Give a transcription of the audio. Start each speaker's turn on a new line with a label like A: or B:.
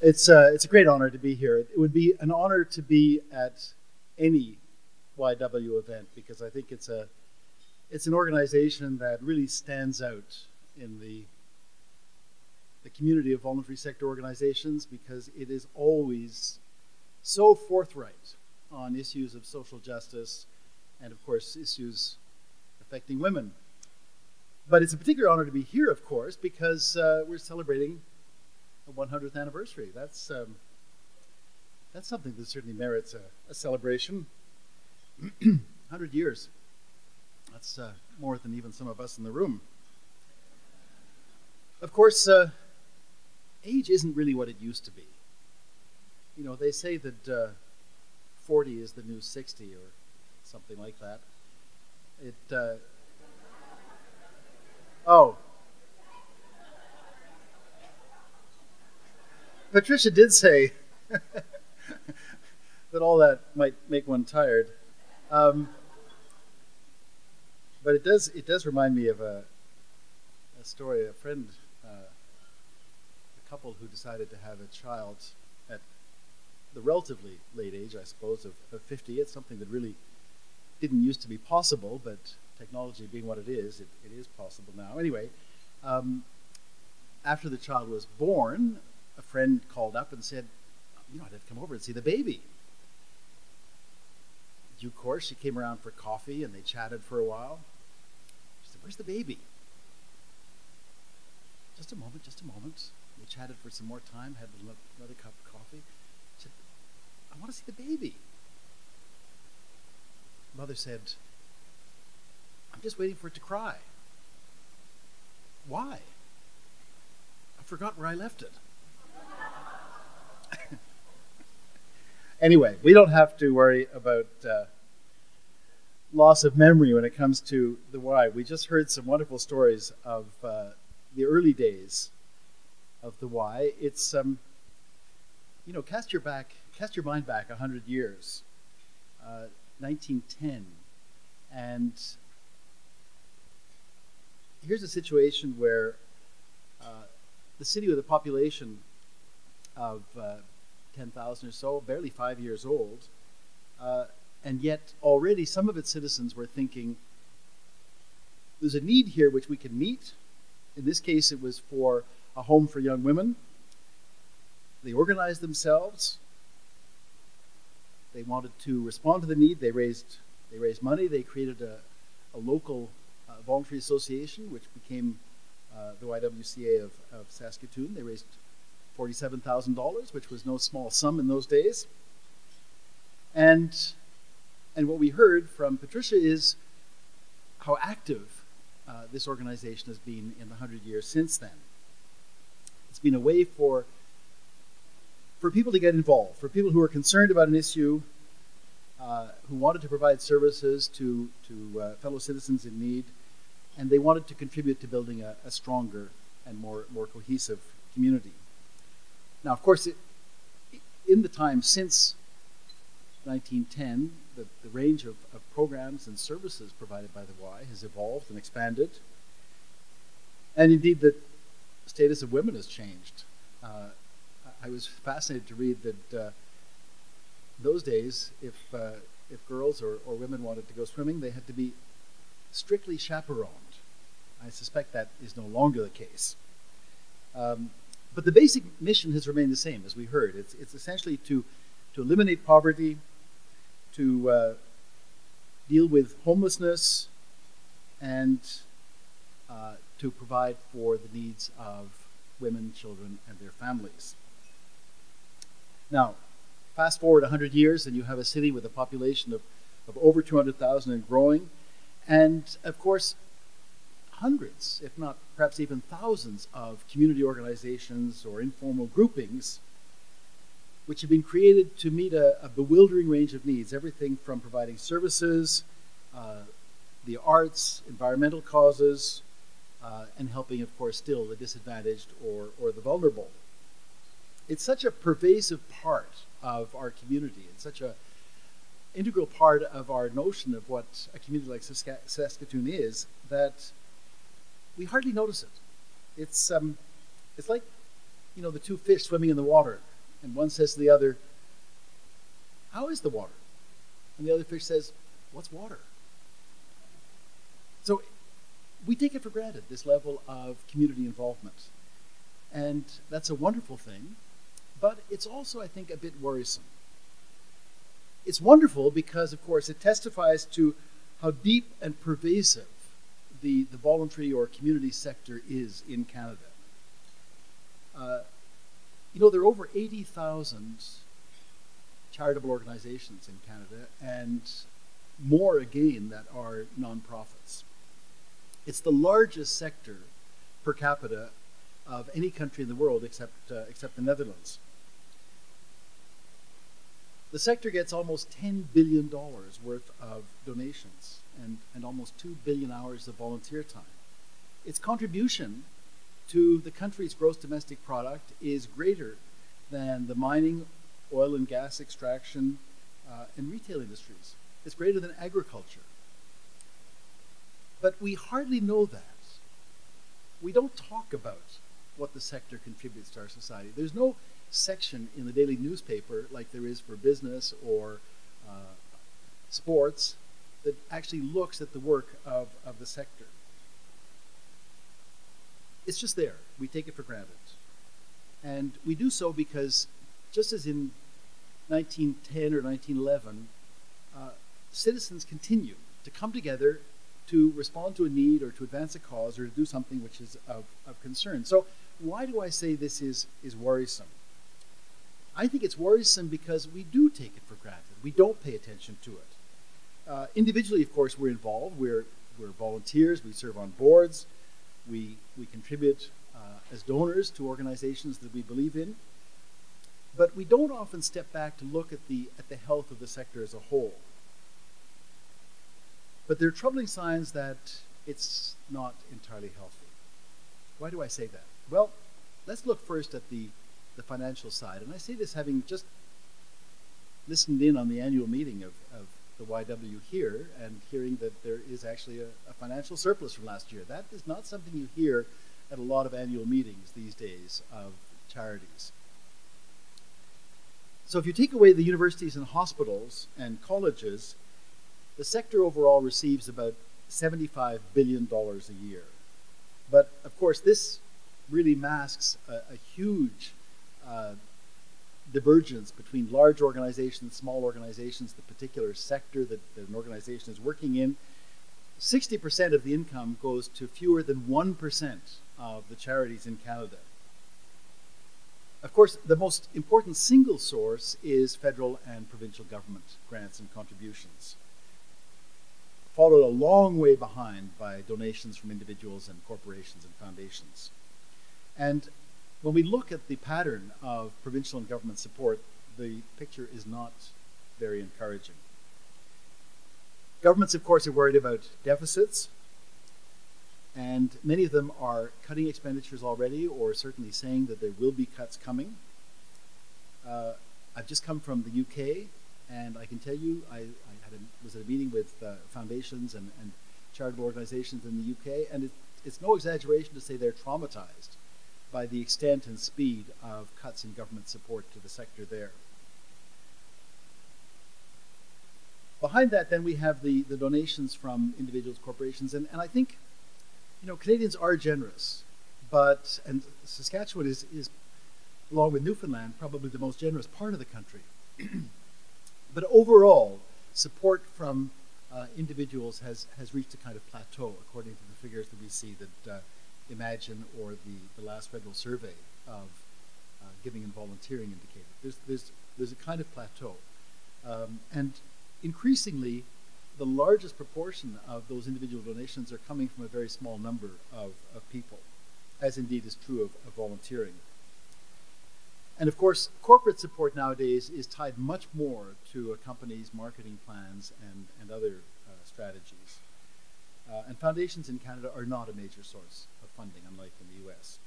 A: It's a great honor to be here. It would be an honor to be at any YW event because I think it's an organization that really stands out in the community of voluntary sector organizations because it is always so forthright on issues of social justice and, of course, issues affecting women. But it's a particular honor to be here, of course, because we're celebrating a 100th anniversary. That's something that certainly merits a celebration. 100 years. That's more than even some of us in the room. Of course, age isn't really what it used to be. You know, they say that 40 is the new 60 or something like that. Oh. Patricia did say that all that might make one tired. But it does remind me of a story. A friend, a couple who decided to have a child at the relatively late age, I suppose, of 50. It's something that really didn't used to be possible, but technology being what it is possible now. Anyway, after the child was born, a friend called up and said, you know, I'd have to come over and see the baby. In due course, she came around for coffee and they chatted for a while. She said, where's the baby? Just a moment, just a moment. We chatted for some more time, had another cup of coffee. She said, I want to see the baby. Mother said, I'm just waiting for it to cry. Why? I forgot where I left it. Anyway, we don't have to worry about loss of memory when it comes to the Y. We just heard some wonderful stories of the early days of the Y. It's you know, cast your mind back 100 years, 1910, and here's a situation where the city with a population of 10,000 or so, barely 5 years old, and yet already some of its citizens were thinking, there's a need here which we can meet. In this case, it was for a home for young women. They organized themselves. They wanted to respond to the need. They raised money. They created a local voluntary association, which became the YWCA of Saskatoon. They raised $47,000, which was no small sum in those days. And what we heard from Patricia is how active this organization has been in the 100 years since then. It's been a way for people to get involved, for people who are concerned about an issue, who wanted to provide services to fellow citizens in need, and they wanted to contribute to building a stronger and more cohesive community. Now, of course, in the time since 1910, the range of programs and services provided by the Y has evolved and expanded. And indeed, the status of women has changed. I was fascinated to read that those days, if girls or women wanted to go swimming, they had to be strictly chaperoned. I suspect that is no longer the case. But the basic mission has remained the same, as we heard. It's essentially to eliminate poverty, to deal with homelessness, and to provide for the needs of women, children, and their families. Now, fast forward 100 years, and you have a city with a population of over 200,000 and growing, and of course, hundreds, if not perhaps even thousands, of community organizations or informal groupings which have been created to meet a bewildering range of needs, everything from providing services, the arts, environmental causes, and helping, of course, still the disadvantaged or the vulnerable. It's such a pervasive part of our community. It's such an integral part of our notion of what a community like Saskatoon is that we hardly notice it. It's like the two fish swimming in the water, and one says to the other, "How is the water?" And the other fish says, "What's water?" So we take it for granted, this level of community involvement. And that's a wonderful thing, but it's also, I think, a bit worrisome. It's wonderful because, of course, it testifies to how deep and pervasive the voluntary or community sector is in Canada. There are over 80,000 charitable organizations in Canada, and more again that are nonprofits. It's the largest sector per capita of any country in the world except the Netherlands. The sector gets almost $10 billion worth of donations and almost 2 billion hours of volunteer time. Its contribution to the country's gross domestic product is greater than the mining, oil and gas extraction, and retail industries. It's greater than agriculture. But we hardly know that. We don't talk about what the sector contributes to our society. There's no section in the daily newspaper like there is for business or sports that actually looks at the work of the sector. It's just there. We take it for granted. And we do so because just as in 1910 or 1911, citizens continue to come together to respond to a need or to advance a cause or to do something which is of concern. So why do I say this is worrisome? I think it's worrisome because we do take it for granted. We don't pay attention to it. Individually, of course, we're involved. We're volunteers. We serve on boards. We contribute as donors to organizations that we believe in. But we don't often step back to look at the health of the sector as a whole. But there are troubling signs that it's not entirely healthy. Why do I say that? Well, let's look first at the financial side. And I say this having just listened in on the annual meeting of the YW here and hearing that there is actually a financial surplus from last year. That is not something you hear at a lot of annual meetings these days of charities. So if you take away the universities and hospitals and colleges, the sector overall receives about $75 billion a year. But of course, this really masks a huge divergence between large organizations, small organizations, the particular sector that an organization is working in. 60% of the income goes to fewer than 1% of the charities in Canada. Of course, the most important single source is federal and provincial government grants and contributions, followed a long way behind by donations from individuals and corporations and foundations. And when we look at the pattern of provincial and government support, the picture is not very encouraging. Governments, of course, are worried about deficits, and many of them are cutting expenditures already, or certainly saying that there will be cuts coming. I've just come from the UK, and I can tell you, I was at a meeting with foundations and charitable organizations in the UK, and it's no exaggeration to say they're traumatized by the extent and speed of cuts in government support to the sector there. Behind that, then, we have the donations from individuals, corporations, and I think, Canadians are generous, and Saskatchewan is, along with Newfoundland, probably the most generous part of the country. But overall, support from individuals has reached a kind of plateau, according to the figures that we see that Imagine or the last federal survey of giving and volunteering indicated. There's a kind of plateau. And increasingly, the largest proportion of those individual donations are coming from a very small number of people, as indeed is true of volunteering. And of course, corporate support nowadays is tied much more to a company's marketing plans and other strategies. And foundations in Canada are not a major source of funding, unlike in the US.